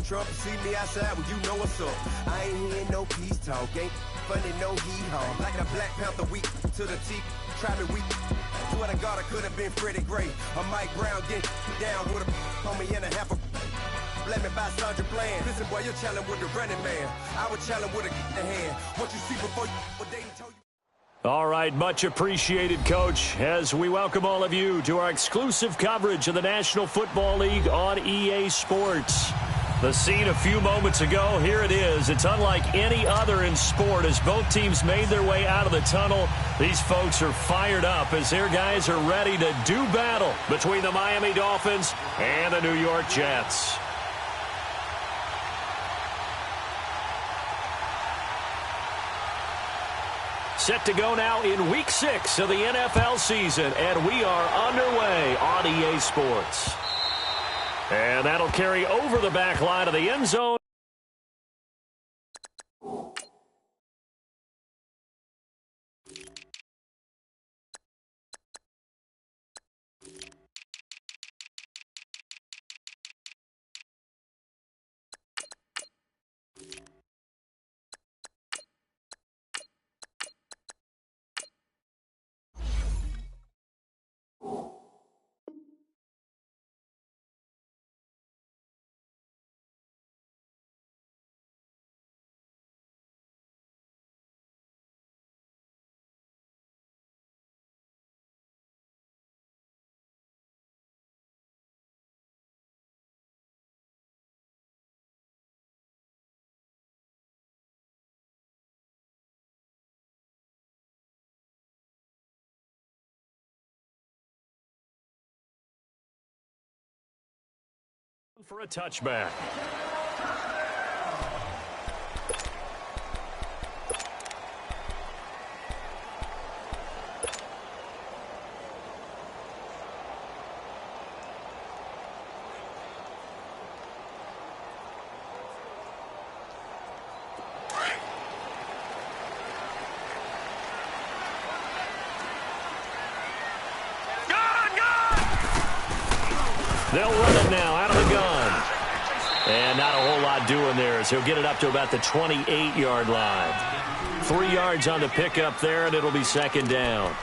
Trump, you see me outside, well, you know what's up. I ain't hearing no peace talk, ain't funny, no hee-haw. Like a Black Panther week to the teeth, try me weak. Swear to God, I could have been Freddie Gray. Or Mike Brown getting down with a on me and a half a let me buy Sandra Bland. Listen, boy, you're challenging with the running man. I would challenge with a hand. What you see before you, what they told you. All right, much appreciated, Coach, as we welcome all of you to our exclusive coverage of the National Football League on EA Sports. The scene a few moments ago, here it is. It's unlike any other in sport as both teams made their way out of the tunnel. These folks are fired up as their guys are ready to do battle between the Miami Dolphins and the New York Jets. Set to go now in Week 6 of the NFL season, and we are underway on EA Sports. And that'll carry over the back line of the end zone. For a touchback. They'll run it now out of the gun. And not a whole lot doing there as he'll get it up to about the 28-yard line. 3 yards on the pickup there, and it'll be second down.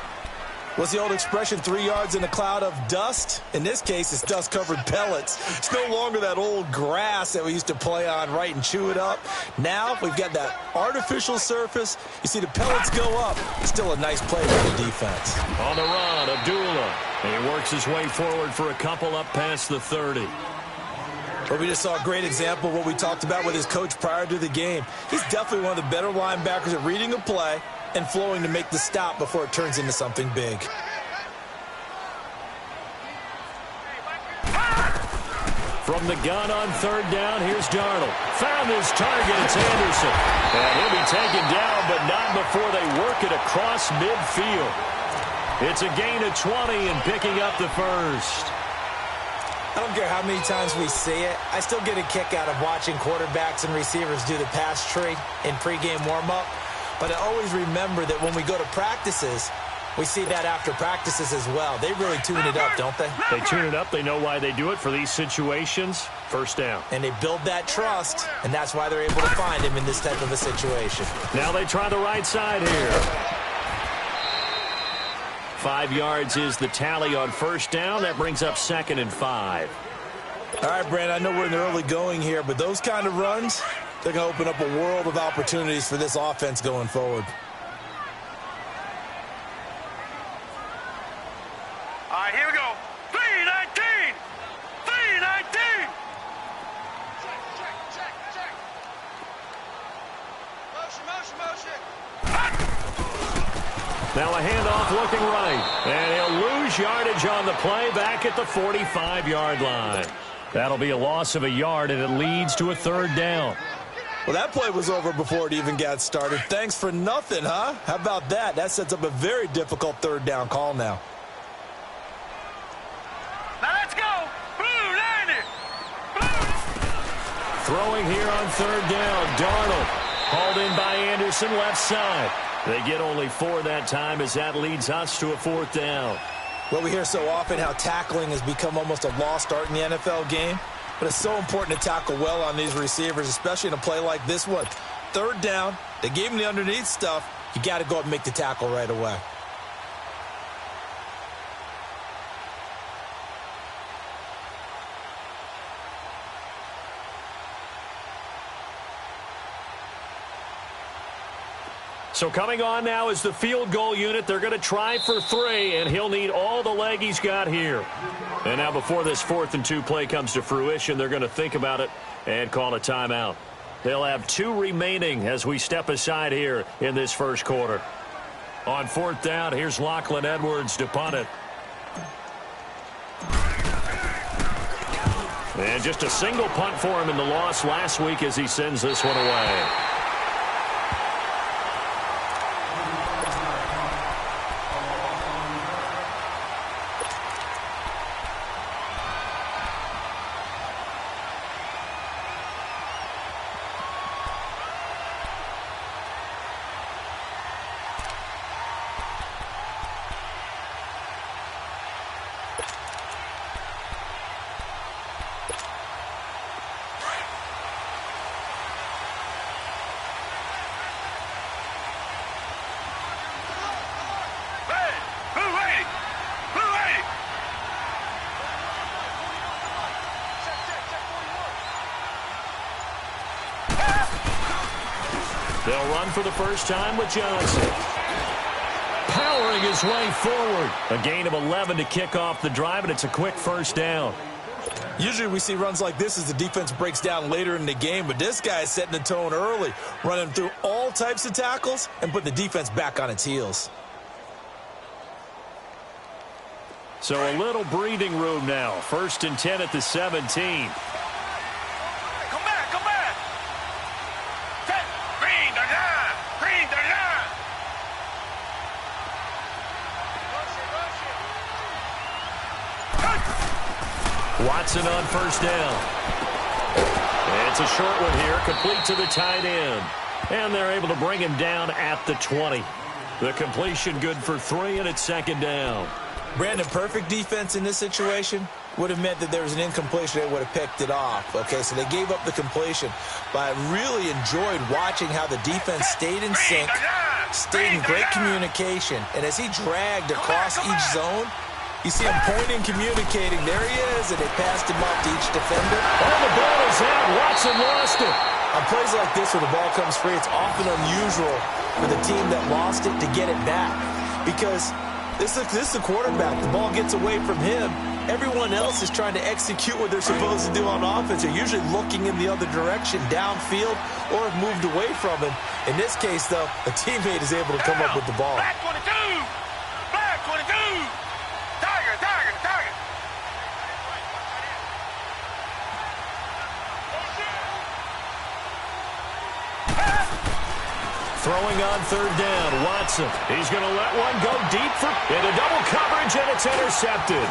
What's the old expression, 3 yards in a cloud of dust? In this case, it's dust-covered pellets. It's no longer that old grass that we used to play on, right, and chew it up. Now we've got that artificial surface. You see the pellets go up. It's still a nice play by the defense. On the run, Abdullah. And he works his way forward for a couple up past the 30. Well, we just saw a great example of what we talked about with his coach prior to the game. He's definitely one of the better linebackers at reading a play and flowing to make the stop before it turns into something big. From the gun on third down, here's Darnold. Found his target, it's Anderson. And he'll be taken down, but not before they work it across midfield. It's a gain of 20 and picking up the first. I don't care how many times we see it. I still get a kick out of watching quarterbacks and receivers do the pass tree in pregame warm-up. But I always remember that when we go to practices, we see that after practices as well. They really tune it up, don't they? They tune it up. They know why they do it for these situations. First down. And they build that trust, and that's why they're able to find him in this type of a situation. Now they try the right side here. 5 yards is the tally on first down. That brings up 2nd and 5. All right, Brandon, I know we're in the early going here, but those kind of runs, they're going to open up a world of opportunities for this offense going forward. All right, here we go. 3-19! 3-19! Check. Motion. Now a handoff looking right. And he'll lose yardage on the play back at the 45-yard line. That'll be a loss of a yard, and it leads to a third down. Well, that play was over before it even got started. Thanks for nothing, huh? How about that? That sets up a very difficult third down call now. Now let's go. Blue 90. Throwing here on third down. Darnold hauled in by Anderson, left side. They get only 4 that time as that leads us to a fourth down. Well, we hear so often how tackling has become almost a lost art in the NFL game. but it's so important to tackle well on these receivers, especially in a play like this one. Third down, they gave him the underneath stuff. You got to go up and make the tackle right away. So coming on now is the field goal unit. They're going to try for 3, and he'll need all the leg he's got here. And now before this 4th and 2 play comes to fruition, they're going to think about it and call a timeout. They'll have 2 remaining as we step aside here in this first quarter. On 4th down, here's Lachlan Edwards to punt it. And just a single punt for him in the loss last week as he sends this one away. They'll run for the first time with Johnson. Powering his way forward. A gain of 11 to kick off the drive, and it's a quick first down. Usually we see runs like this as the defense breaks down later in the game, but this guy is setting the tone early, running through all types of tackles and put the defense back on its heels. So a little breathing room now. 1st and 10 at the 17. Watson on first down. It's a short one here, complete to the tight end. And they're able to bring him down at the 20. The completion good for 3, and it's 2nd down. Brandon, perfect defense in this situation would have meant that there was an incompletion. They would have picked it off. Okay, so they gave up the completion. But I really enjoyed watching how the defense stayed in sync, stayed in great communication. And as he dragged across each zone, you see him pointing, communicating. There he is, and they passed him off to each defender. Oh, the ball is out. Watson lost it. On plays like this where the ball comes free, it's often unusual for the team that lost it to get it back. Because this is the quarterback. The ball gets away from him. Everyone else is trying to execute what they're supposed to do on offense. They're usually looking in the other direction, downfield, or have moved away from him. In this case, though, a teammate is able to come up with the ball. Black 22! Black 22! Tiger, Tiger, Tiger! Throwing on 3rd down, Watson. He's going to let one go deep into double coverage, and it's intercepted.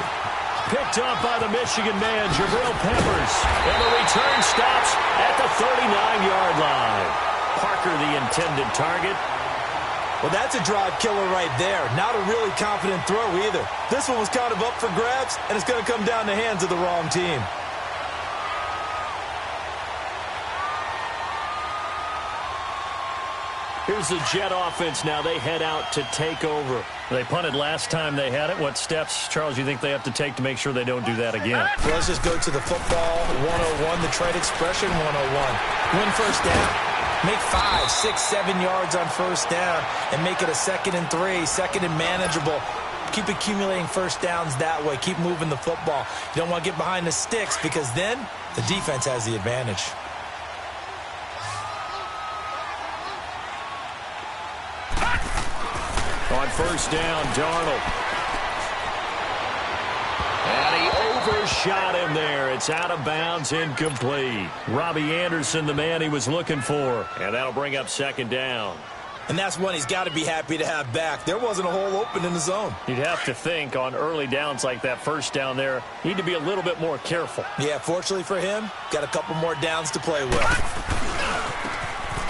Picked up by the Michigan man, Jabril Peppers. And the return stops at the 39-yard line. Parker, the intended target. Well, that's a drive killer right there. Not a really confident throw either. This one was kind of up for grabs, and it's going to come down the hands of the wrong team. Here's the Jet offense now. They head out to take over. They punted last time they had it. What steps, Charles, you think they have to take to make sure they don't do that again? Well, let's just go to the football 101, the trade expression 101. Win first down. Make 5, 6, 7 yards on first down and make it a 2nd and 3, 2nd and manageable. Keep accumulating first downs that way. Keep moving the football. You don't want to get behind the sticks because then the defense has the advantage. On first down, Darnold. And he overshot him there. It's out of bounds, incomplete. Robbie Anderson, the man he was looking for. And that'll bring up 2nd down. And that's one he's got to be happy to have back. There wasn't a hole open in the zone. You'd have to think on early downs like that first down there, need to be a little bit more careful. Yeah, fortunately for him, got a couple more downs to play with.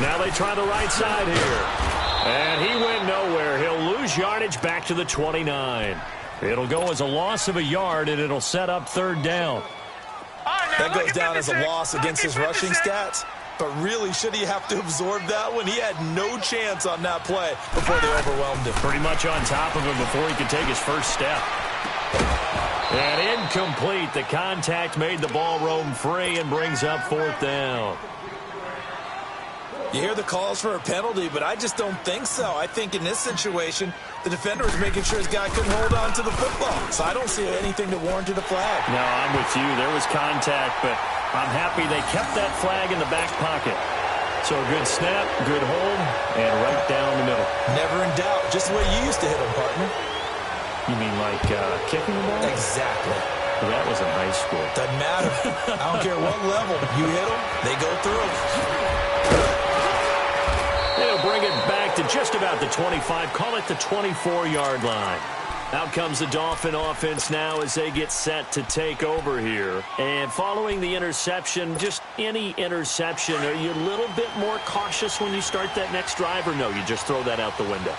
Now they try the right side here. And he went nowhere. He'll lose yardage back to the 29. It'll go as a loss of a yard, and it'll set up 3rd down. All right, That goes down as a loss against his rushing stats. But really, should he have to absorb that one? He had no chance on that play before they overwhelmed him. Pretty much on top of him before he could take his first step. And incomplete. The contact made the ball roam free and brings up 4th down. You hear the calls for a penalty, but I just don't think so. I think in this situation, the defender was making sure his guy couldn't hold on to the football. So I don't see anything that warranted a flag. No, I'm with you. There was contact, but I'm happy they kept that flag in the back pocket. So a good snap, good hold, and right down the middle. Never in doubt. Just the way you used to hit them, partner. You mean like kicking the ball? Exactly. Well, that was in high school. Doesn't matter. I don't care what level. You hit them, they go through. They'll bring it back to just about the 25. Call it the 24-yard line. Out comes the Dolphin offense now as they get set to take over here. And following the interception, just any interception, are you a little bit more cautious when you start that next drive, or no, you just throw that out the window?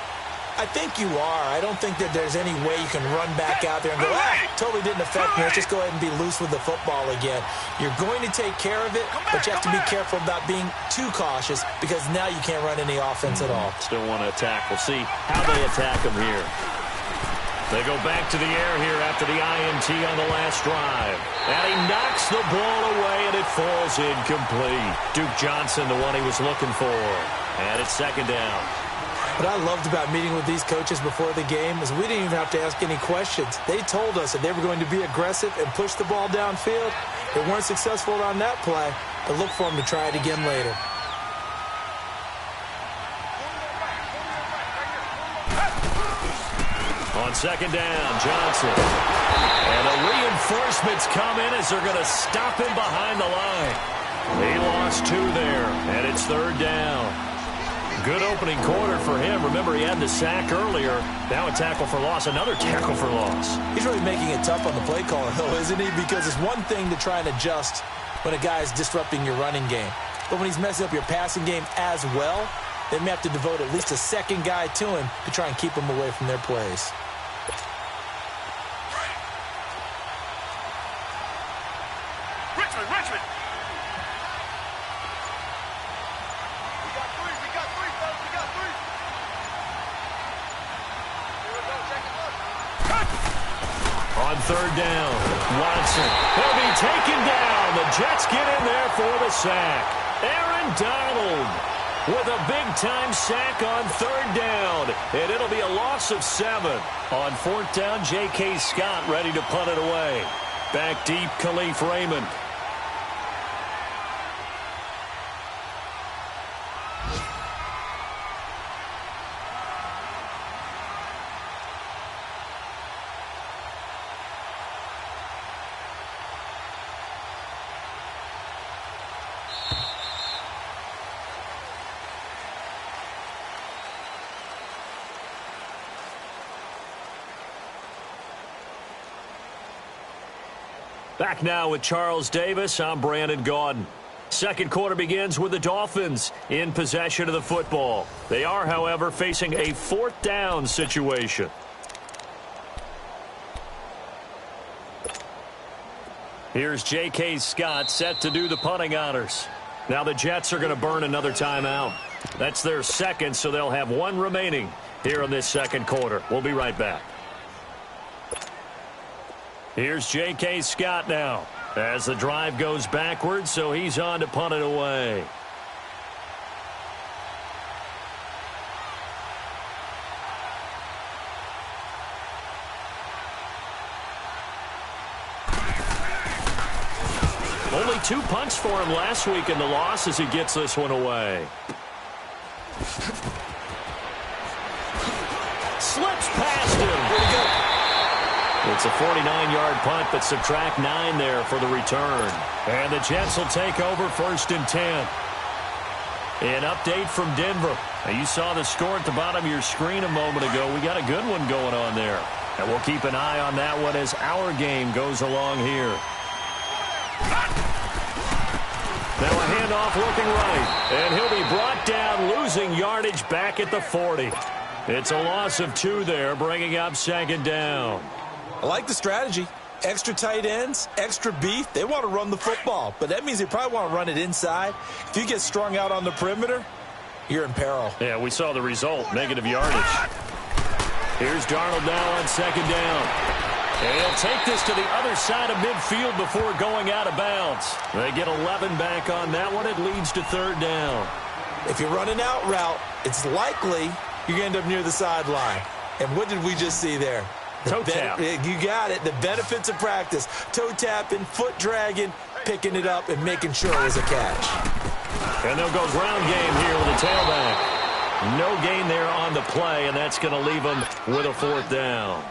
I think you are. I don't think that there's any way you can run back out there and go, totally didn't affect me. Let's just go ahead and be loose with the football again. You're going to take care of it, but you have to be careful about being too cautious because now you can't run any offense at all. Still want to attack. We'll see how they attack them here. They go back to the air here after the INT on the last drive. And he knocks the ball away, and it falls incomplete. Duke Johnson, the one he was looking for. And it's 2nd down. What I loved about meeting with these coaches before the game is we didn't even have to ask any questions. They told us that they were going to be aggressive and push the ball downfield. They weren't successful on that play, but look for them to try it again later. On 2nd down, Johnson. And the reinforcements come in as they're going to stop him behind the line. He lost 2 there, and it's 3rd down. Good opening quarter for him. Remember, he had the sack earlier. Now a tackle for loss, another tackle for loss. He's really making it tough on the play caller, though, isn't he? Because it's one thing to try and adjust when a guy is disrupting your running game. But when he's messing up your passing game as well, they may have to devote at least a second guy to him to try and keep him away from their plays. Richmond. On 3rd down, Watson. He'll be taken down. The Jets get in there for the sack. Aaron Donald with a big-time sack on 3rd down. And it'll be a loss of 7. On 4th down, J.K. Scott ready to punt it away. Back deep, Khalif Raymond. Back now with Charles Davis. I'm Brandon Gaudin. 2nd quarter begins with the Dolphins in possession of the football. They are, however, facing a 4th down situation. Here's J.K. Scott set to do the punting honors. Now the Jets are going to burn another timeout. That's their 2nd, so they'll have 1 remaining here in this 2nd quarter. We'll be right back. Here's J.K. Scott now as the drive goes backwards, so he's on to punt it away. Only 2 punts for him last week in the loss as he gets this one away. Slips past him. Pretty good. It's a 49-yard punt, but subtract 9 there for the return. And the Jets will take over 1st and 10. An update from Denver. Now, you saw the score at the bottom of your screen a moment ago. We got a good one going on there. And we'll keep an eye on that one as our game goes along here. Now a handoff looking right. And he'll be brought down, losing yardage back at the 40. It's a loss of 2 there, bringing up 2nd down. I like the strategy. Extra tight ends, extra beef, they want to run the football. But that means they probably want to run it inside. If you get strung out on the perimeter, you're in peril. Yeah, we saw the result, negative yardage. Here's Darnold now on second down. And he'll take this to the other side of midfield before going out of bounds. They get 11 back on that one. It leads to third down. If you run an out route, it's likely you're going to end up near the sideline. And what did we just see there? Toe tap. You got it. The benefits of practice. Toe tapping, foot dragging, picking it up, and making sure it was a catch. And they'll go ground game here with a tailback. No gain there on the play, and that's going to leave them with a fourth down.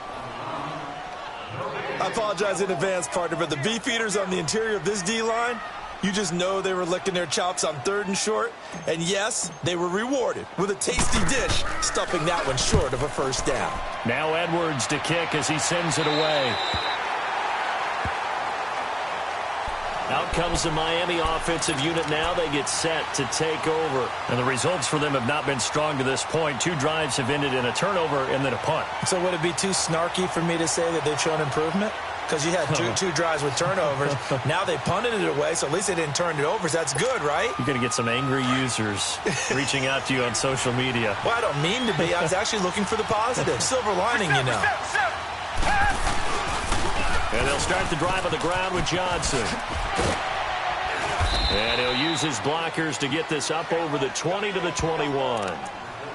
I apologize in advance, partner, but the beef eaters on the interior of this D-line, you just know they were licking their chops on 3rd and short. And yes, they were rewarded with a tasty dish, stuffing that one short of a first down. Now Edwards to kick as he sends it away. Out comes the Miami offensive unit now. They get set to take over. And the results for them have not been strong to this point. 2 drives have ended in a turnover and then a punt. So would it be too snarky for me to say that they've shown improvement? Because you had two drives with turnovers. Now they punted it away, so at least they didn't turn it over. So that's good, right? You're going to get some angry users reaching out to you on social media. Well, I don't mean to be. I was actually looking for the positive. Silver lining, you know. And they'll start the drive on the ground with Johnson. And he'll use his blockers to get this up over the 20 to the 21.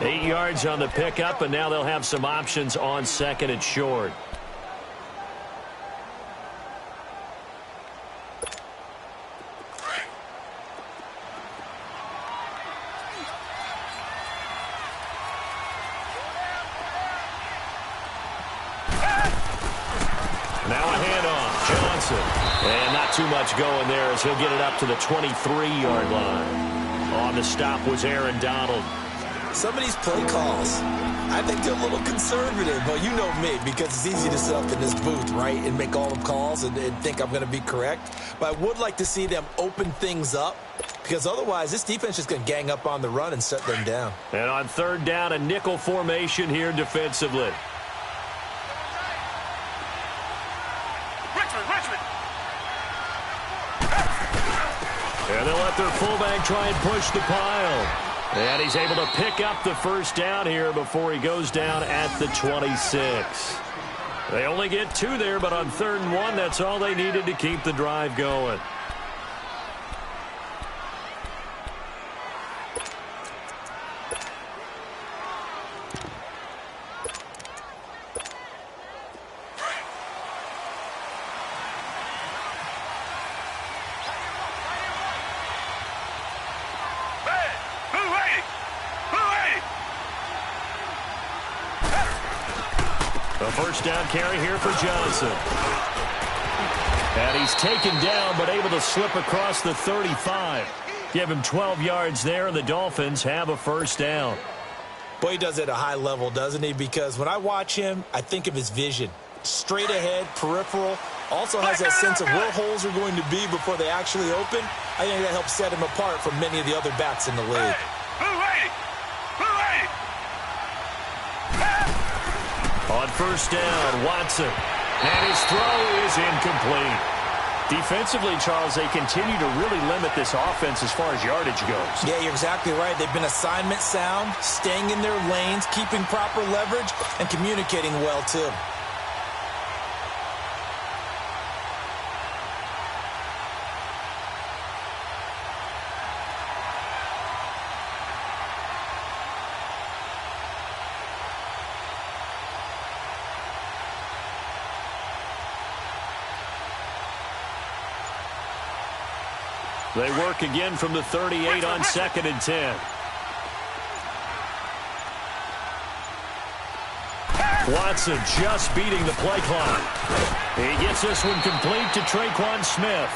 8 yards on the pickup, and now they'll have some options on second and short. Now a handoff, Johnson. And not too much going there as he'll get it up to the 23-yard line. On the stop was Aaron Donald. Some of these play calls, I think they're a little conservative. But you know me, because it's easy to sit up in this booth, right, and make all the calls and think I'm going to be correct. But I would like to see them open things up, because otherwise this defense is going to gang up on the run and shut them down. And on third down, a nickel formation here defensively. And they'll let their fullback try and push the pile. And he's able to pick up the first down here before he goes down at the 26. They only get 2 there, but on 3rd and 1, that's all they needed to keep the drive going. A first down carry here for Johnson. And he's taken down, but able to slip across the 35. Give him 12 yards there, and the Dolphins have a first down. Boy, he does it at a high level, doesn't he? Because when I watch him, I think of his vision. Straight ahead, peripheral. Also has that sense of where holes are going to be before they actually open. I think that helps set him apart from many of the other backs in the league. On first down, Watson. And his throw is incomplete. Defensively, Charles, they continue to really limit this offense as far as yardage goes. Yeah, you're exactly right. They've been assignment sound, staying in their lanes, keeping proper leverage, and communicating well, too. They work again from the 38 on 2nd and 10. Watson just beating the play clock. He gets this one complete to Traquan Smith.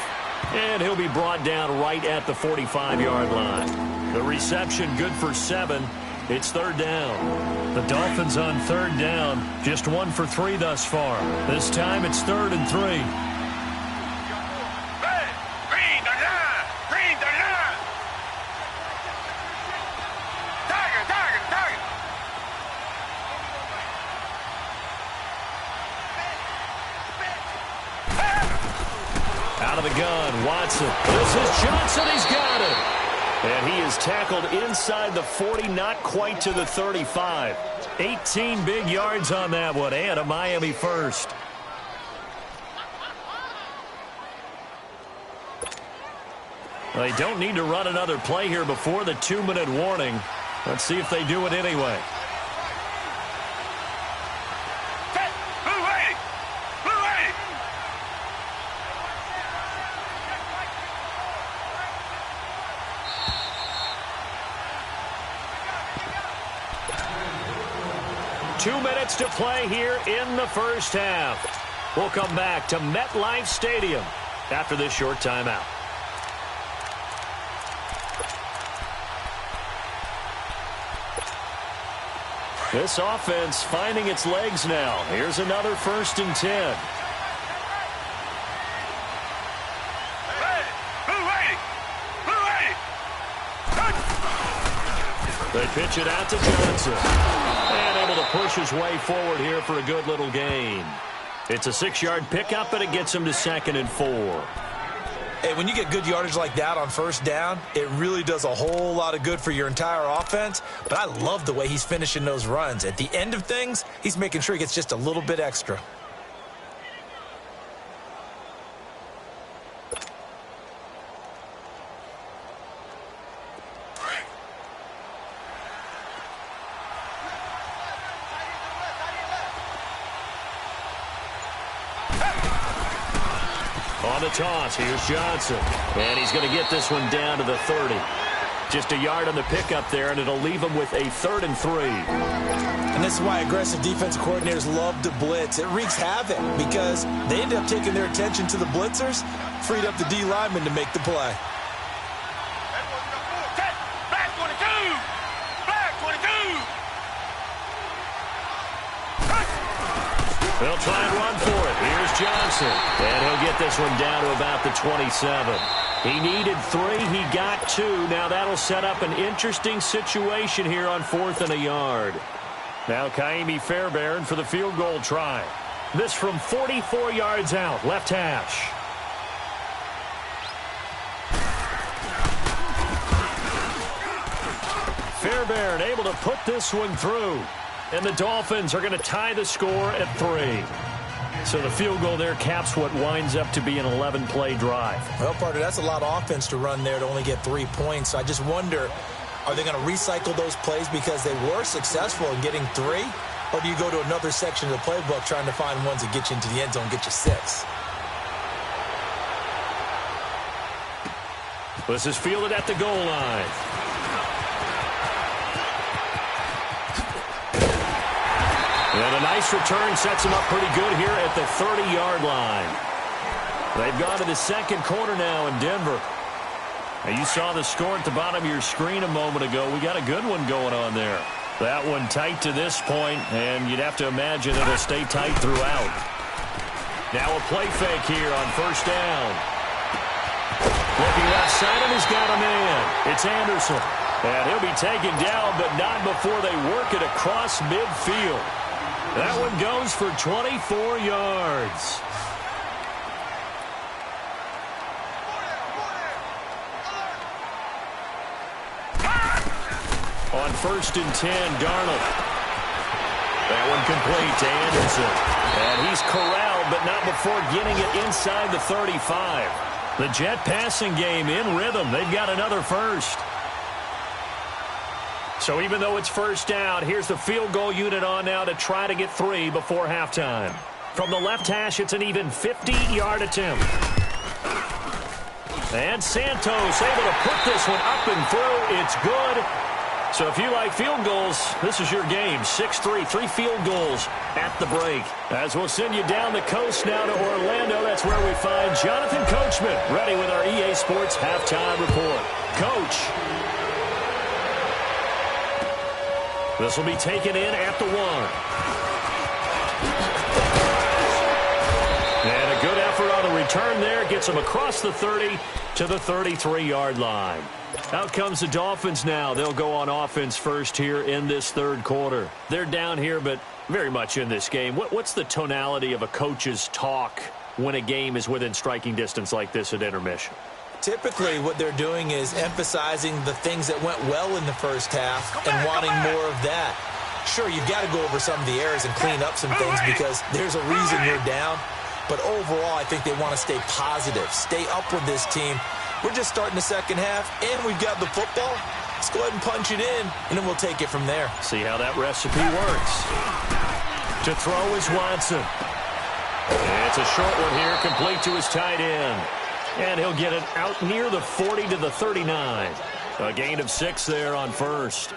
And he'll be brought down right at the 45-yard line. The reception good for 7. It's 3rd down. The Dolphins on 3rd down. Just 1 for 3 thus far. This time it's 3rd and 3. Johnson. This is Johnson. He's got it. And he is tackled inside the 40, not quite to the 35. 18 big yards on that one, and a Miami first. They don't need to run another play here before the 2-minute warning. Let's see if they do it anyway. To play here in the first half. We'll come back to MetLife Stadium after this short timeout. This offense finding its legs now. Here's another 1st and 10. They pitch it out to Johnson. And able to push his way forward here for a good little gain. It's a 6-yard pickup, and it gets him to 2nd and 4. Hey, when you get good yardage like that on 1st down, it really does a whole lot of good for your entire offense. But I love the way he's finishing those runs. At the end of things, he's making sure he gets just a little bit extra. On the toss, here's Johnson. And he's going to get this one down to the 30. Just a yard on the pickup there, and it'll leave him with a 3rd and 3. And this is why aggressive defensive coordinators love to blitz. It wreaks havoc because they end up taking their attention to the blitzers, freed up the D lineman to make the play. Black 22! Black 22! They'll try and run for it. Here's Johnson. And he'll get this one down to about the 27. He needed 3. He got 2. Now that'll set up an interesting situation here on 4th and a yard. Now Kaimi Fairbairn for the field goal try. This from 44 yards out, left hash. Fairbairn able to put this one through. And the Dolphins are going to tie the score at 3. So the field goal there caps what winds up to be an 11-play drive. Well, partner, that's a lot of offense to run there to only get 3 points. So I just wonder, are they going to recycle those plays because they were successful in getting 3? Or do you go to another section of the playbook trying to find ones that get you into the end zone, get you 6? This is fielded at the goal line. And a nice return sets him up pretty good here at the 30-yard line. They've gone to the 2nd quarter now in Denver. Now you saw the score at the bottom of your screen a moment ago. We got a good one going on there. That one tight to this point, and you'd have to imagine it'll stay tight throughout. Now a play fake here on 1st down. Looking left side, and he's got a man. It's Anderson. And he'll be taken down, but not before they work it across midfield. That one goes for 24 yards. On 1st and 10, Darnold. That one complete to Anderson. And he's corralled, but not before getting it inside the 35. The Jet passing game in rhythm. They've got another first. So even though it's 1st down, here's the field goal unit on now to try to get 3 before halftime. From the left hash, it's an even 50-yard attempt. And Santos able to put this one up and through. It's good. So if you like field goals, this is your game. 6-3, 3 field goals at the break. As we'll send you down the coast now to Orlando, that's where we find Jonathan Coachman ready with our EA Sports Halftime Report. Coach. This will be taken in at the 1. And a good effort on the return there. Gets them across the 30 to the 33-yard line. Out comes the Dolphins now. They'll go on offense first here in this 3rd quarter. They're down here, but very much in this game. What's the tonality of a coach's talk when a game is within striking distance like this at intermission? Typically, what they're doing is emphasizing the things that went well in the first half and wanting more of that. Sure, you've got to go over some of the errors and clean up some things because there's a reason you're down. But overall, I think they want to stay positive, stay up with this team. We're just starting the second half, and we've got the football. Let's go ahead and punch it in, and then we'll take it from there. See how that recipe works. To throw is Watson. It's a short one here, complete to his tight end. And he'll get it out near the 40 to the 39. A gain of 6 there on first.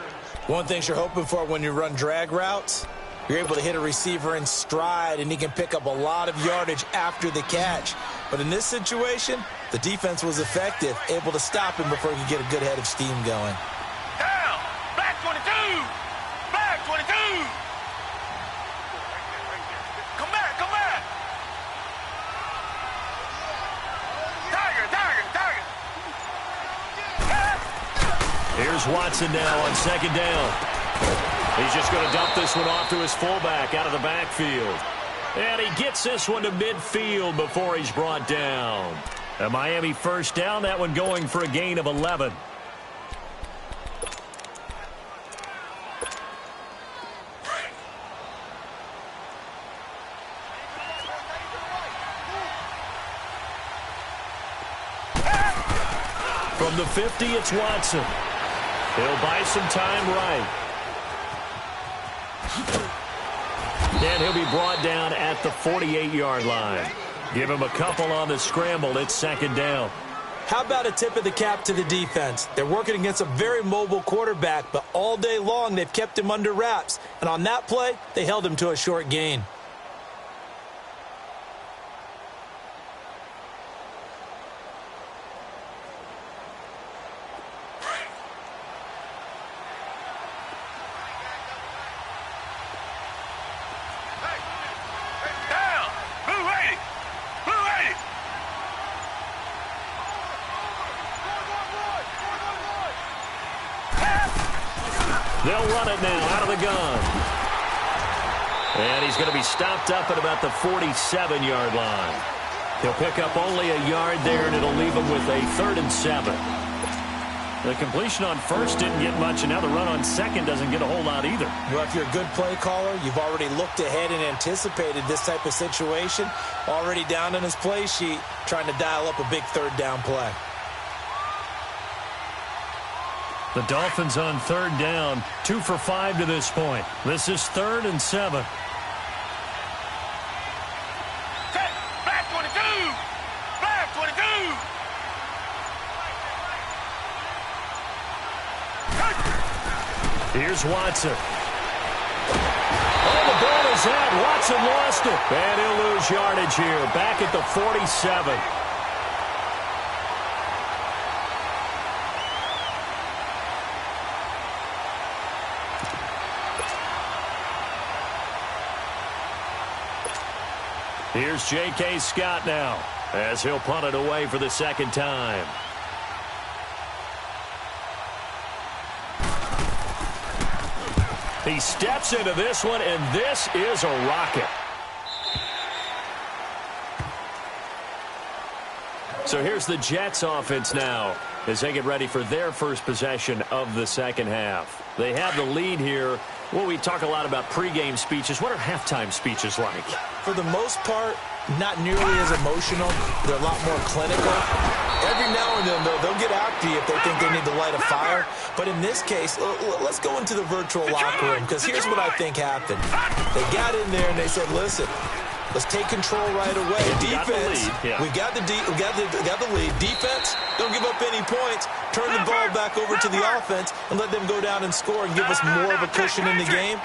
One thing you're hoping for when you run drag routes, you're able to hit a receiver in stride, and he can pick up a lot of yardage after the catch. But in this situation, the defense was effective, able to stop him before he could get a good head of steam going. Down! Black 22! Black 22! Come back, come back! Tiger, tiger, tiger! Here's Watson now on second down. He's just going to dump this one off to his fullback out of the backfield. And he gets this one to midfield before he's brought down. A Miami first down, that one going for a gain of 11. From the 50, it's Watson. He'll buy some time right. And he'll be brought down at the 48-yard line. Give him a couple on the scramble. It's second down. How about a tip of the cap to the defense? They're working against a very mobile quarterback, but all day long they've kept him under wraps. And on that play, they held him to a short gain. They'll run it now out of the gun. And he's going to be stopped up at about the 47-yard line. He'll pick up only a yard there, and it'll leave him with a 3rd and 7. The completion on first didn't get much, and now the run on second doesn't get a whole lot either. Well, if you're a good play caller, you've already looked ahead and anticipated this type of situation. Already down in his play sheet, trying to dial up a big 3rd down play. The Dolphins on 3rd down, 2 for 5 to this point. This is 3rd and 7. Black 22! Black 22! Here's Watson. Oh, the ball is out. Watson lost it. And he'll lose yardage here. Back at the 47. Here's J.K. Scott now as he'll punt it away for the second time. He steps into this one, and this is a rocket. So here's the Jets offense now as they get ready for their first possession of the second half. They have the lead here. Well, we talk a lot about pregame speeches. What are halftime speeches like? For the most part, not nearly as emotional. They're a lot more clinical. Every now and then, though, they'll get after you if they think they need to light a fire. But in this case, let's go into the virtual locker room, because here's what I think happened. They got in there and they said, listen, let's take control right away. Defense, we got the lead. Defense, don't give up any points. Turn the ball back over to the offense and let them go down and score and give us more of a cushion in the game.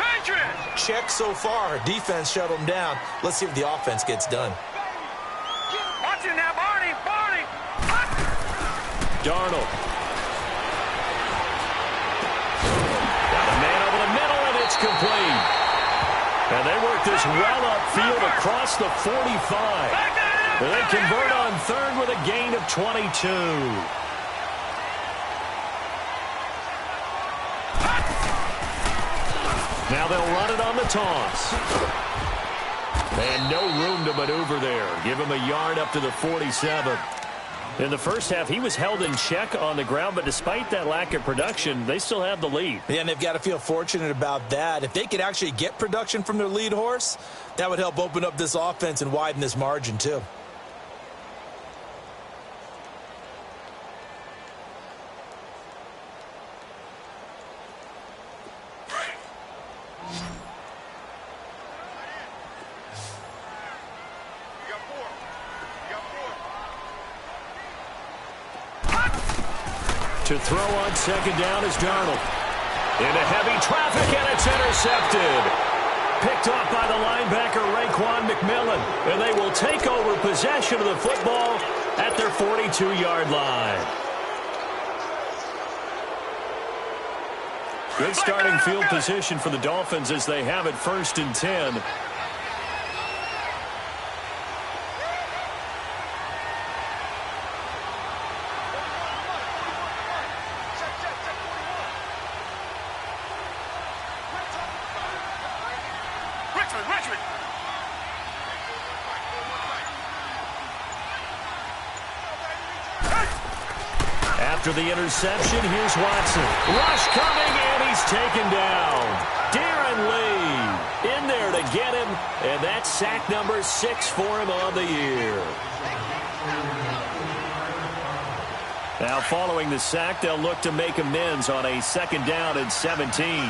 Check so far. Defense shut them down. Let's see if the offense gets done. Watch it now, Barney. Barney. Darnold. Got a man over the middle, and it's complete. And they work this well upfield across the 45. And they convert on 3rd with a gain of 22. Now they'll run it on the toss. And no room to maneuver there. Give him a yard up to the 47. In the first half, he was held in check on the ground, but despite that lack of production, they still have the lead. Yeah, and they've got to feel fortunate about that. If they could actually get production from their lead horse, that would help open up this offense and widen this margin too. To throw on second down is Darnold. Into heavy traffic, and it's intercepted. Picked off by the linebacker, Raekwon McMillan. And they will take over possession of the football at their 42-yard line. Good starting field position for the Dolphins as they have it 1st and 10. After the interception, here's Watson. Rush coming, and he's taken down. Darren Lee in there to get him, and that's sack number 6 for him on the year. Now, following the sack, they'll look to make amends on a 2nd down and 17.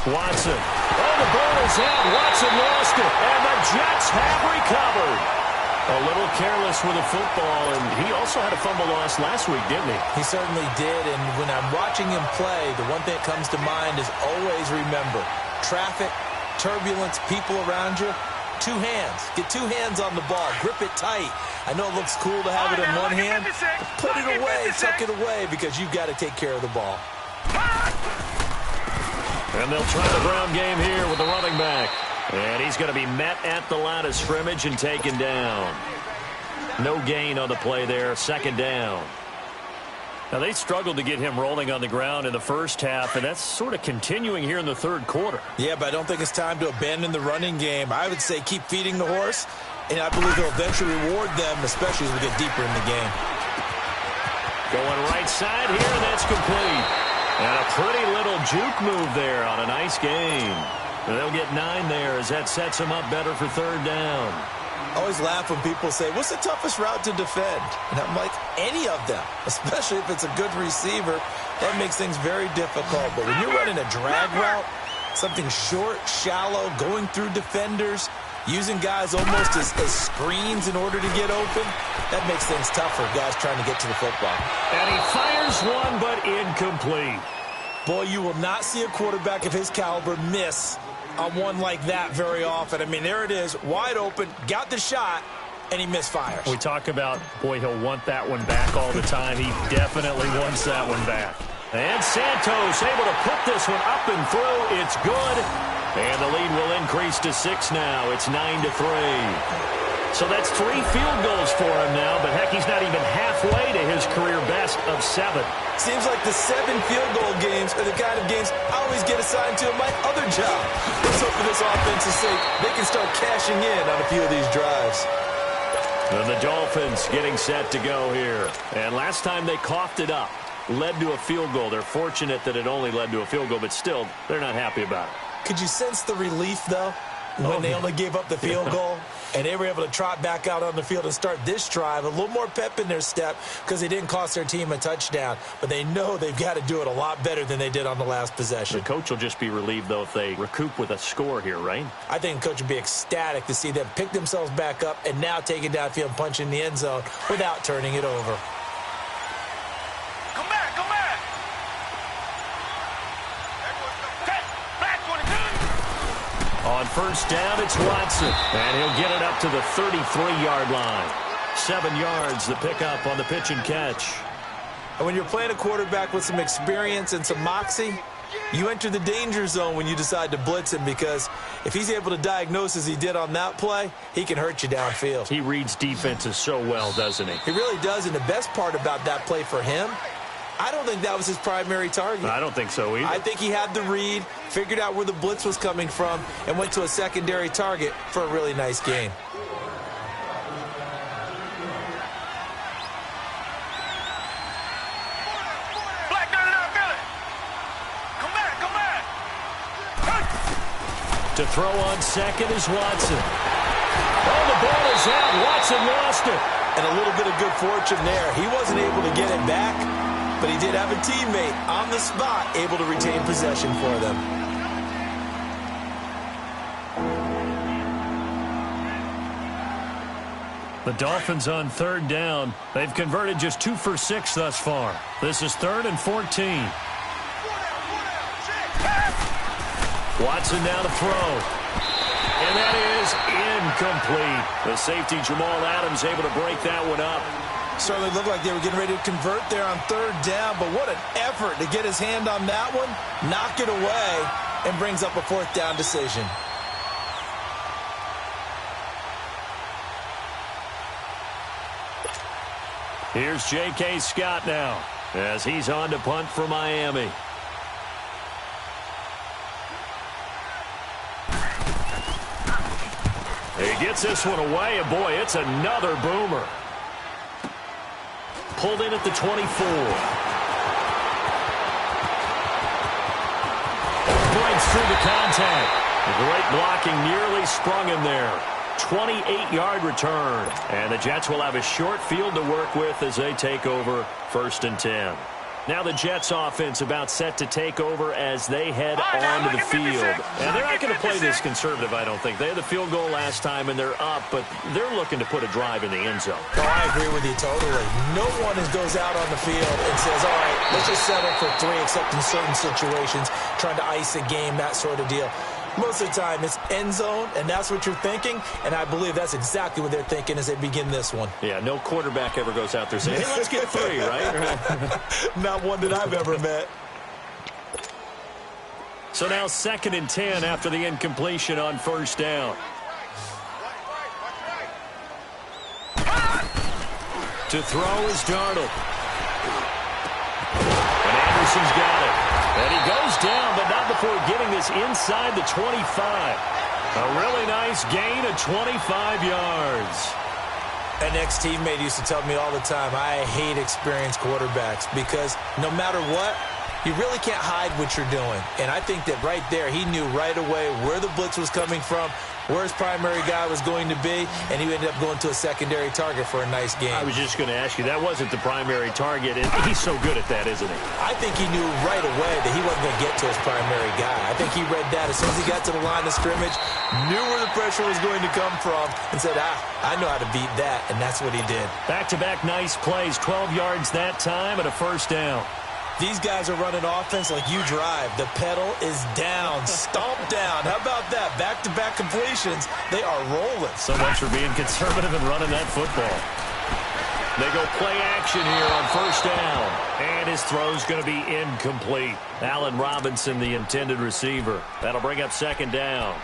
Watson. Oh, the ball is out. Watson lost it. And the Jets have recovered. A little careless with the football, and he also had a fumble loss last week, didn't he? He certainly did, and when I'm watching him play, the one thing that comes to mind is always remember, traffic, turbulence, people around you, 2 hands. Get 2 hands on the ball. Grip it tight. I know it looks cool to have it in one hand, but put it away, tuck it away, because you've got to take care of the ball. And they'll try the ground game here with the running back. And he's going to be met at the line of scrimmage and taken down. No gain on the play there, 2nd down. Now, they struggled to get him rolling on the ground in the first half, and that's sort of continuing here in the 3rd quarter. Yeah, but I don't think it's time to abandon the running game. I would say keep feeding the horse, and I believe he'll eventually reward them, especially as we get deeper in the game. Going right side here, and that's complete. And a pretty little juke move there on a nice game. And they'll get 9 there as that sets them up better for 3rd down. I always laugh when people say, what's the toughest route to defend? And I'm like, any of them, especially if it's a good receiver. That makes things very difficult. But when you're running a drag route, something short, shallow, going through defenders, using guys almost as screens in order to get open, that makes things tougher, guys trying to get to the football. And he fires one, but incomplete. Boy, you will not see a quarterback of his caliber miss on one like that very often. I mean, there it is, wide open, got the shot, and he misfires. We talk about, boy, he'll want that one back all the time. He definitely wants that one back. And Santos able to put this one up and through. It's good. And the lead will increase to 6 now. It's 9-3. So that's 3 field goals for him now, but heck, he's not even halfway to his career best of 7. Seems like the 7 field goal games are the kind of games I always get assigned to in my other job. Let's hope for this offense's sake they can start cashing in on a few of these drives. And the Dolphins getting set to go here. And last time they coughed it up, led to a field goal. They're fortunate that it only led to a field goal, but still, they're not happy about it. Could you sense the relief, though, when they only gave up the field goal? And they were able to trot back out on the field and start this drive. A little more pep in their step because they didn't cost their team a touchdown. But they know they've got to do it a lot better than they did on the last possession. The coach will just be relieved, though, if they recoup with a score here, right? I think the coach would be ecstatic to see them pick themselves back up and now take it downfield and punch in the end zone without turning it over. Come back, come back. On 1st down, it's Watson. And he'll get it up to the 33-yard line. 7 yards, the pickup on the pitch and catch. And when you're playing a quarterback with some experience and some moxie, You enter the danger zone when you decide to blitz him, because if he's able to diagnose as he did on that play, he can hurt you downfield. He reads defenses so well, doesn't he? He really does, and the best part about that play for him, I don't think that was his primary target. I don't think so either. I think he had the read, figured out where the blitz was coming from, and went to a secondary target for a really nice gain. To throw on second is Watson. Oh, the ball is out. Watson lost it. And a little bit of good fortune there. He wasn't able to get it back, but he did have a teammate on the spot able to retain possession for them. The Dolphins on third down. They've converted just 2 for 6 thus far. This is 3rd and 14. Watson now to throw. And that is incomplete. The safety, Jamal Adams, able to break that one up. Certainly looked like they were getting ready to convert there on third down, but what an effort to get his hand on that one, knock it away, and brings up a 4th down decision. Here's J.K. Scott now as he's on to punt for Miami. He gets this one away, and boy, it's another boomer. Pulled in at the 24. Breaks through the contact. Great blocking, nearly sprung him there. 28-yard return. And the Jets will have a short field to work with as they take over 1st and 10. Now the Jets offense about set to take over as they head onto the field. And they're not going to play this conservative, I don't think. They had the field goal last time, and they're up, but they're looking to put a drive in the end zone. Oh, I agree with you totally. No one goes out on the field and says, all right, let's just settle for 3, except in certain situations, trying to ice a game, that sort of deal. Most of the time, it's end zone, and that's what you're thinking, and I believe that's exactly what they're thinking as they begin this one. Yeah, no quarterback ever goes out there saying, hey, let's get 3, right? Not one that I've ever met. So now 2nd and 10 after the incompletion on 1st down. To throw is Darnold. And Anderson's got it. And he goes down, but not before getting this inside the 25. A really nice gain of 25 yards. An ex-teammate used to tell me all the time, I hate experienced quarterbacks because no matter what, you really can't hide what you're doing. And I think that right there, he knew right away where the blitz was coming from, where his primary guy was going to be, and he ended up going to a secondary target for a nice game. I was just going to ask you, that wasn't the primary target. He's so good at that, isn't he? I think he knew right away that he wasn't going to get to his primary guy. I think he read that as soon as he got to the line of scrimmage, knew where the pressure was going to come from, and said, I know how to beat that, and that's what he did. Back-to-back nice plays, 12 yards that time, and a 1st down. These guys are running offense like you drive. The pedal is down, stomped down. How about that? Back-to-back completions. They are rolling. So much for being conservative and running that football. They go play action here on 1st down. And his throw's going to be incomplete. Allen Robinson, the intended receiver. That'll bring up 2nd down.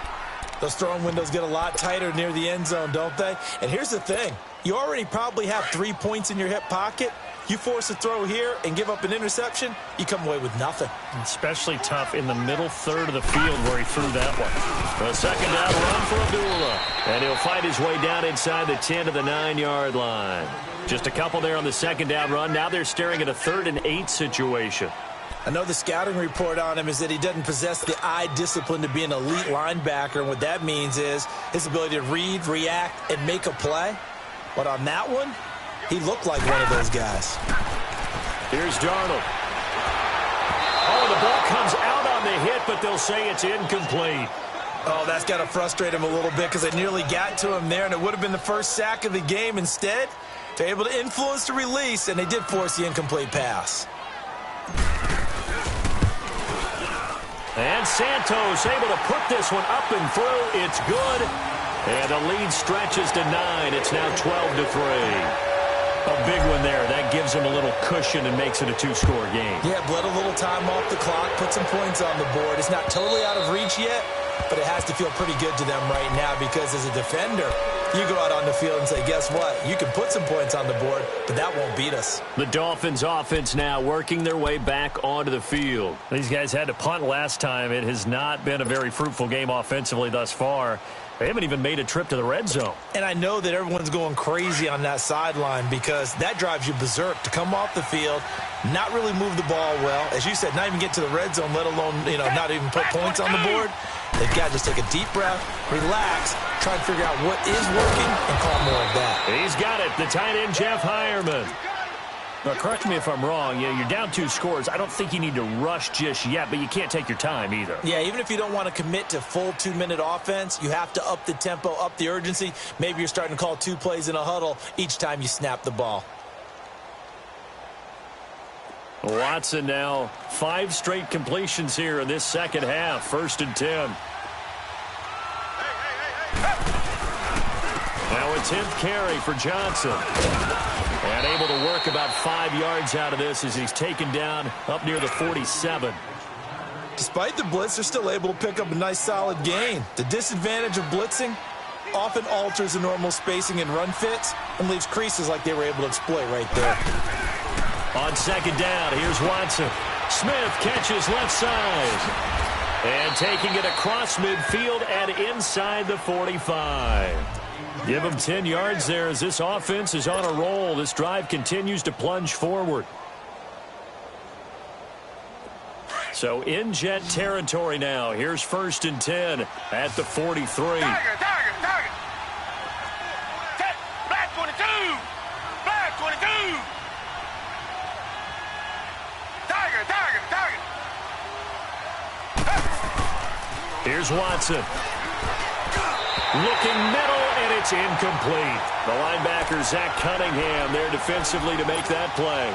Those throwing windows get a lot tighter near the end zone, don't they? And here's the thing. You already probably have 3 points in your hip pocket. You force a throw here and give up an interception, you come away with nothing. Especially tough in the middle third of the field where he threw that one. A 2nd down run for Abdullah. And he'll fight his way down inside the 10 to the 9-yard line. Just a couple there on the 2nd down run. Now they're staring at a 3rd and 8 situation. I know the scouting report on him is that he doesn't possess the eye discipline to be an elite linebacker. And what that means is his ability to read, react, and make a play. But on that one, he looked like one of those guys. Here's Darnold. Oh, the ball comes out on the hit, but they'll say it's incomplete. Oh, that's got to frustrate him a little bit because it nearly got to him there, and it would have been the first sack of the game. Instead, they're able to influence the release, and they did force the incomplete pass. And Santos able to put this one up and through. It's good. And the lead stretches to 9. It's now 12-3. A big one there. That gives them a little cushion and makes it a two-score game. Yeah, bled a little time off the clock, put some points on the board. It's not totally out of reach yet, but it has to feel pretty good to them right now because as a defender, you go out on the field and say, guess what? You can put some points on the board, but that won't beat us. The Dolphins offense now working their way back onto the field. These guys had to punt last time. It has not been a very fruitful game offensively thus far. They haven't even made a trip to the red zone. And I know that everyone's going crazy on that sideline because that drives you berserk to come off the field, not really move the ball well. As you said, not even get to the red zone, let alone, not even put points on the board. They've got to just take a deep breath, relax, try and figure out what is working, and call more of that. He's got it, the tight end, Jeff Hireman. Now, correct me if I'm wrong. You're down 2 scores. I don't think you need to rush just yet, but you can't take your time either. Yeah, even if you don't want to commit to full 2-minute offense, you have to up the tempo, up the urgency. Maybe you're starting to call 2 plays in a huddle each time you snap the ball. Watson now 5 straight completions here in this second half. 1st and 10. Now a 10th carry for Johnson. And able to work about 5 yards out of this as he's taken down up near the 47. Despite the blitz, they're still able to pick up a nice solid gain. The disadvantage of blitzing often alters the normal spacing and run fits and leaves creases like they were able to exploit right there. On 2nd down, here's Watson. Smith catches left side. And taking it across midfield and inside the 45. Give him 10 yards there as this offense is on a roll. This drive continues to plunge forward. So in Jet territory now. Here's 1st and 10 at the 43. Tiger. Black 22. Black 22. Tiger. Here's Watson. Looking middle, and it's incomplete. The linebacker, Zach Cunningham, there defensively to make that play.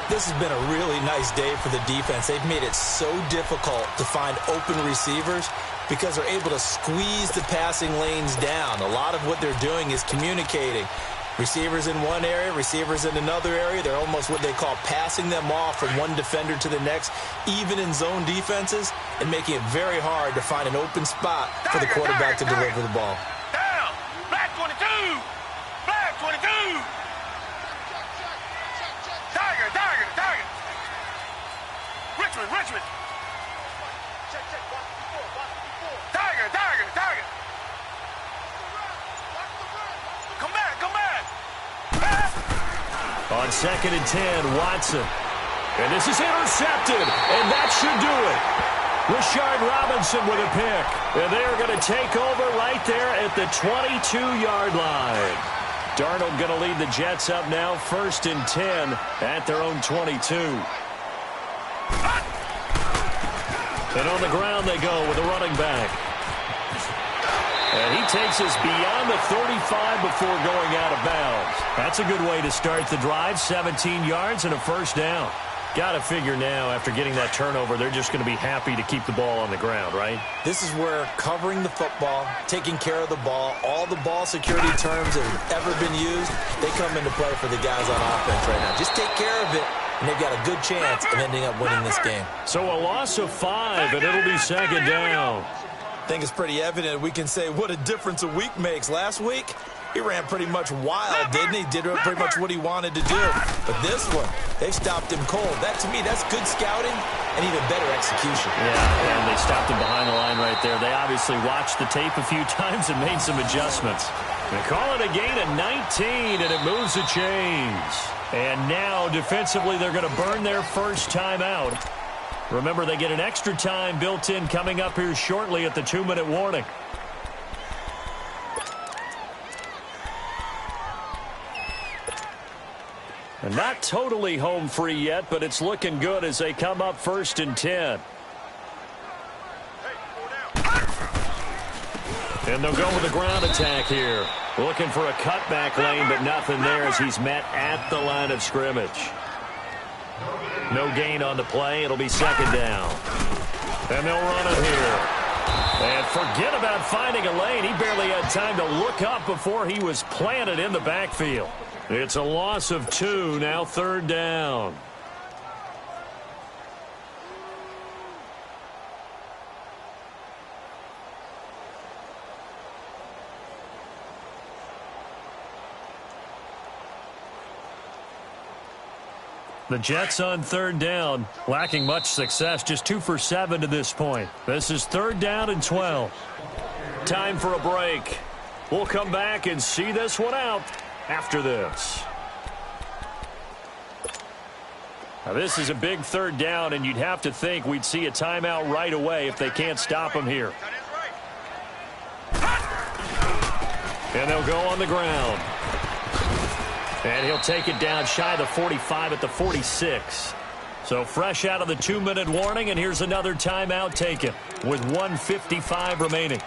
This has been a really nice day for the defense. They've made it so difficult to find open receivers because they're able to squeeze the passing lanes down. A lot of what they're doing is communicating. Receivers in one area, receivers in another area. They're almost what they call passing them off from one defender to the next, even in zone defenses, and making it very hard to find an open spot for the quarterback to deliver the ball. Down. Black 22. Black 22. Tiger. Richmond. Tiger. Come back. On 2nd and 10, Watson. And this is intercepted, and that should do it. Rashard Robinson with a pick. And they are going to take over right there at the 22-yard line. Darnold going to lead the Jets up now, 1st and 10 at their own 22. And on the ground they go with a running back. And he takes us beyond the 35 before going out of bounds. That's a good way to start the drive. 17 yards and a 1st down. Got to figure now, after getting that turnover, they're just going to be happy to keep the ball on the ground, right? This is where covering the football, taking care of the ball, all the ball security terms that have ever been used, they come into play for the guys on offense right now. Just take care of it, and they've got a good chance of ending up winning this game. So a loss of 5, and it'll be 2nd down. I think it's pretty evident we can say what a difference a week makes. Last week, he ran pretty much wild, didn't he? Did pretty much what he wanted to do. But this one, they stopped him cold. That, to me, that's good scouting and even better execution. Yeah, and they stopped him behind the line right there. They obviously watched the tape a few times and made some adjustments. They call it a gain of 19, and it moves the chains. And now, defensively, they're going to burn their first time out. Remember, they get an extra time built in coming up here shortly at the 2-minute warning. And not totally home free yet, but it's looking good as they come up 1st and 10. And they'll go with a ground attack here. Looking for a cutback lane, but nothing there as he's met at the line of scrimmage. No gain on the play. It'll be 2nd down. And they'll run it here. And forget about finding a lane. He barely had time to look up before he was planted in the backfield. It's a loss of 2, now 3rd down. The Jets on 3rd down, lacking much success, just 2 for 7 to this point. This is 3rd down and 12. Time for a break. We'll come back and see this one out after this. Now this is a big 3rd down, and you'd have to think we'd see a timeout right away if they can't stop them here. And they'll go on the ground. And he'll take it down shy of the 45 at the 46. So fresh out of the 2-minute warning, and here's another timeout taken with 1:55 remaining.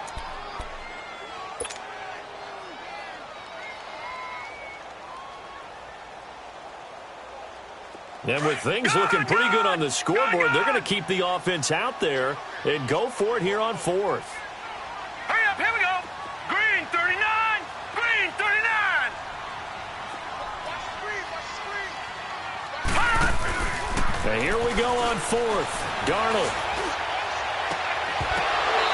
And with things looking pretty good on the scoreboard, they're going to keep the offense out there and go for it here on 4th. Hurry up, here we go. Green 39, green 39. And here we go on 4th. Darnold.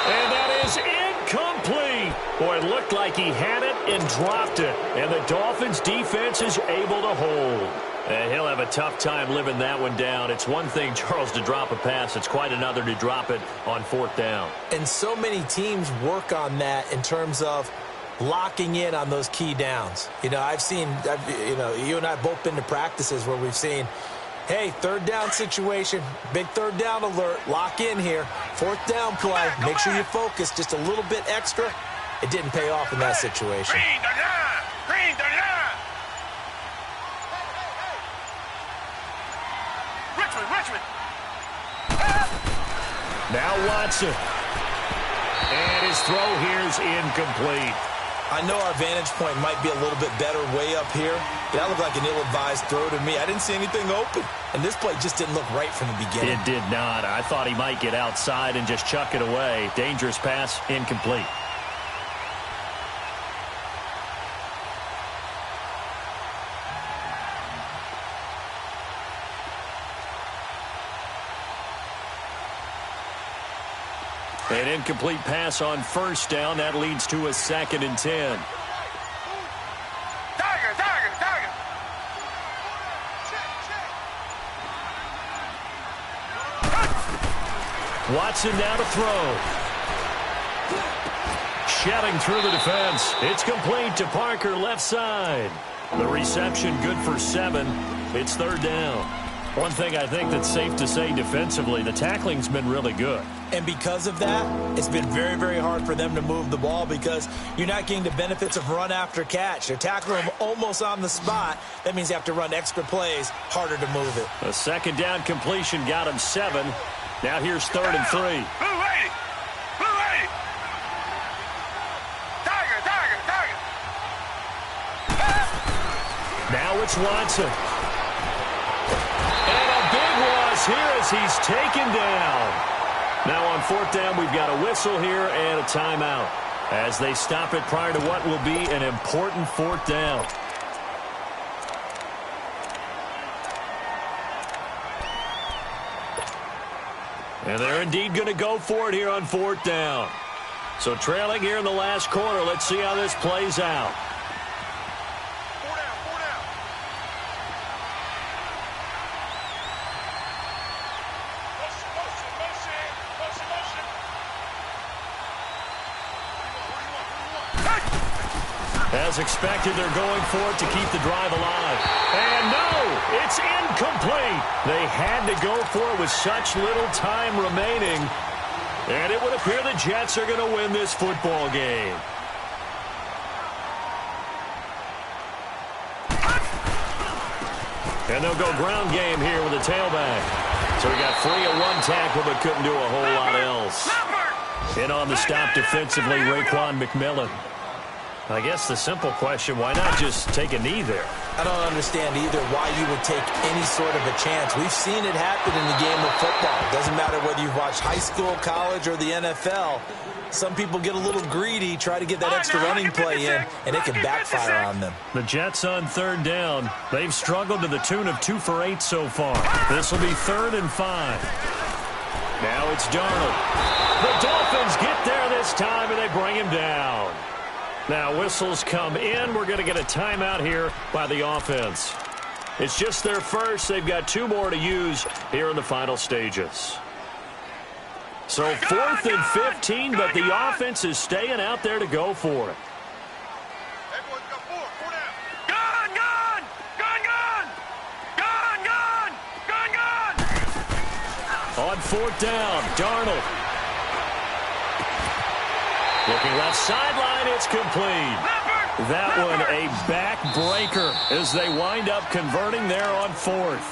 And that is incomplete. Boy, it looked like he had it and dropped it. And the Dolphins' defense is able to hold. And he'll have a tough time living that one down. It's one thing, Charles, to drop a pass. It's quite another to drop it on 4th down. And so many teams work on that in terms of locking in on those key downs. You know, you and I have both been to practices where we've seen, hey, 3rd down situation, big 3rd down alert, lock in here. 4th down play, make sure you focus just a little bit extra. It didn't pay off in that situation. Green 39, green 39. Richmond. Now Watson. And his throw here is incomplete. I know our vantage point might be a little bit better way up here. That looked like an ill-advised throw to me. I didn't see anything open. And this play just didn't look right from the beginning. It did not. I thought he might get outside and just chuck it away. Dangerous pass, incomplete. An incomplete pass on 1st down. That leads to a 2nd and 10. Tiger. Watson now to throw. Shelling through the defense. It's complete to Parker, left side. The reception good for 7. It's 3rd down. One thing I think that's safe to say defensively, the tackling's been really good. And because of that, it's been very, very hard for them to move the ball because you're not getting the benefits of run after catch. They're tackling them almost on the spot. That means you have to run extra plays, harder to move it. A 2nd down completion got him 7. Now here's 3rd and 3. Blue 80. Tiger. Now it's Watson. And a big loss here as he's taken down. Now on 4th down, we've got a whistle here and a timeout as they stop it prior to what will be an important 4th down. And they're indeed going to go for it here on 4th down. So trailing here in the last quarter, let's see how this plays out. As expected, they're going for it to keep the drive alive. And no, it's incomplete. They had to go for it with such little time remaining. And it would appear the Jets are going to win this football game. And they'll go ground game here with a tailback. So we got free of one tackle but couldn't do a whole lot else. In on the stop defensively, Raekwon McMillan. I guess the simple question, why not just take a knee there? I don't understand either why you would take any sort of a chance. We've seen it happen in the game of football. Doesn't doesn't matter whether you watch high school, college, or the NFL. Some people get a little greedy, try to get that extra running play in, and it can backfire on them. The Jets on third down. They've struggled to the tune of 2 for 8 so far. This will be 3rd and 5. Now it's Darnold. The Dolphins get there this time, and they bring him down. Now whistles come in. We're going to get a timeout here by the offense. It's just their first. They've got 2 more to use here in the final stages. So 4th and 15, but the offense is staying out there to go for it. On 4th down, Darnold. Looking left sideline, it's complete. That one a backbreaker as they wind up converting there on 4th.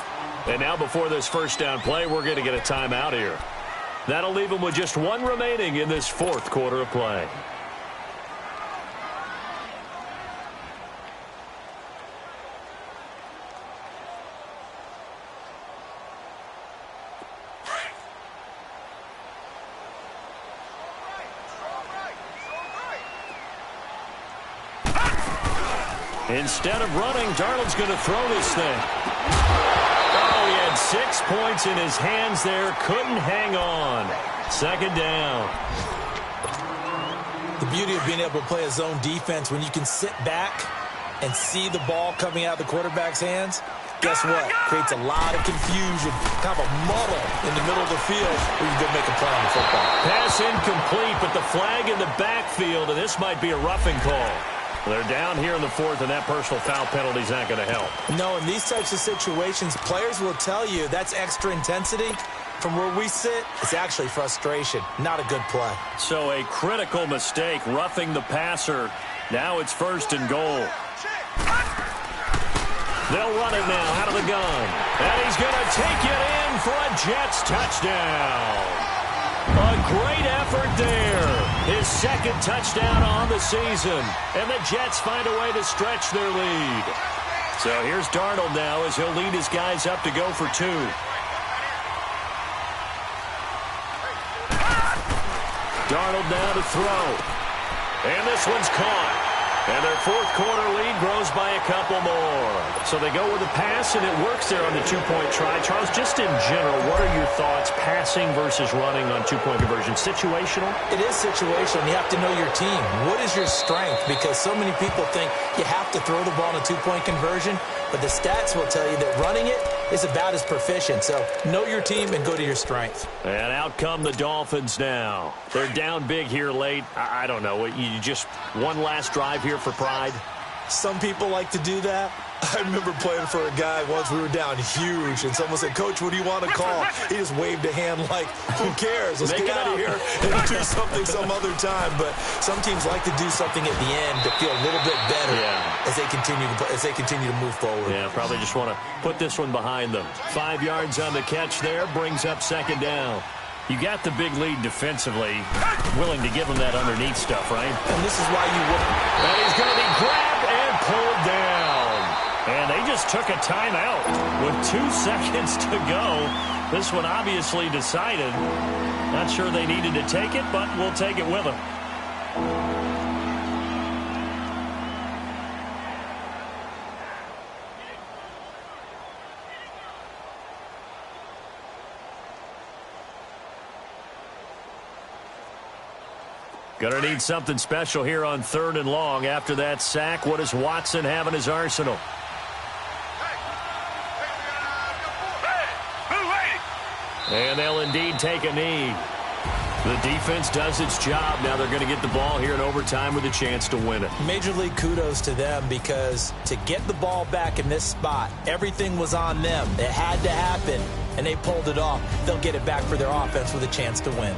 And now before this first down play, we're going to get a timeout here. That'll leave them with just 1 remaining in this 4th quarter of play. Instead of running, Darnold's going to throw this thing. Oh, he had 6 points in his hands there. Couldn't hang on. 2nd down. The beauty of being able to play a zone defense when you can sit back and see the ball coming out of the quarterback's hands, guess what? Creates a lot of confusion, kind of a muddle in the middle of the field where you can go make a play on the football. Pass incomplete, but the flag in the backfield, and this might be a roughing call. They're down here in the 4th, and that personal foul penalty is not going to help. No, in these types of situations, players will tell you that's extra intensity. From where we sit, it's actually frustration. Not a good play. So a critical mistake, roughing the passer. Now it's 1st and goal. They'll run it now out of the gun. And he's going to take it in for a Jets touchdown. A great effort there. His 2nd touchdown on the season. And the Jets find a way to stretch their lead. So here's Darnold now as he'll lead his guys up to go for 2. Darnold now to throw. And this one's caught. And their 4th quarter lead grows by a couple more. So they go with a pass, and it works there on the 2-point try. Charles, just in general, what are your thoughts passing versus running on 2-point conversion? Situational? It is situational. You have to know your team. What is your strength? Because so many people think you have to throw the ball in a 2-point conversion, but the stats will tell you that running it is about as proficient. So know your team and go to your strength. And out come the Dolphins now. They're down big here late. I don't know. You just one last drive here for pride? Some people like to do that. I remember playing for a guy once. We were down huge, and someone said, "Coach, what do you want to call?" He just waved a hand like, who cares? Let's get out of here and do something some other time. But some teams like to do something at the end to feel a little bit better as they continue to move forward. Yeah, probably just want to put this one behind them. 5 yards on the catch there, brings up 2nd down. You got the big lead defensively, willing to give them that underneath stuff, right? And this is why you wouldn't. And he's going to be grabbed and pulled down. And they just took a timeout with 2 seconds to go. This one obviously decided. Not sure they needed to take it, but we'll take it with them. Going to need something special here on 3rd and long. After that sack, what does Watson have in his arsenal? And they'll indeed take a knee. The defense does its job. Now they're going to get the ball here in overtime with a chance to win it. Major league kudos to them, because to get the ball back in this spot, everything was on them. It had to happen, and they pulled it off. They'll get it back for their offense with a chance to win.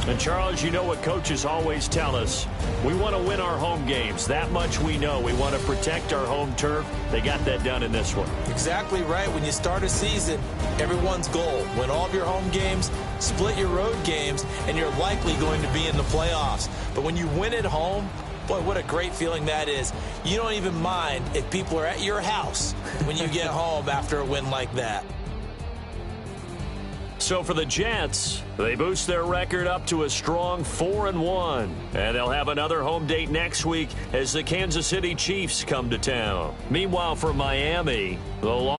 And, Charles, you know what coaches always tell us. We want to win our home games. That much we know. We want to protect our home turf. They got that done in this one. Exactly right. When you start a season, everyone's goal: win all of your home games, split your road games, and you're likely going to be in the playoffs. But when you win at home, boy, what a great feeling that is. You don't even mind if people are at your house when you get home after a win like that. So for the Jets, they boost their record up to a strong 4-1. And they'll have another home date next week as the Kansas City Chiefs come to town. Meanwhile, for Miami, the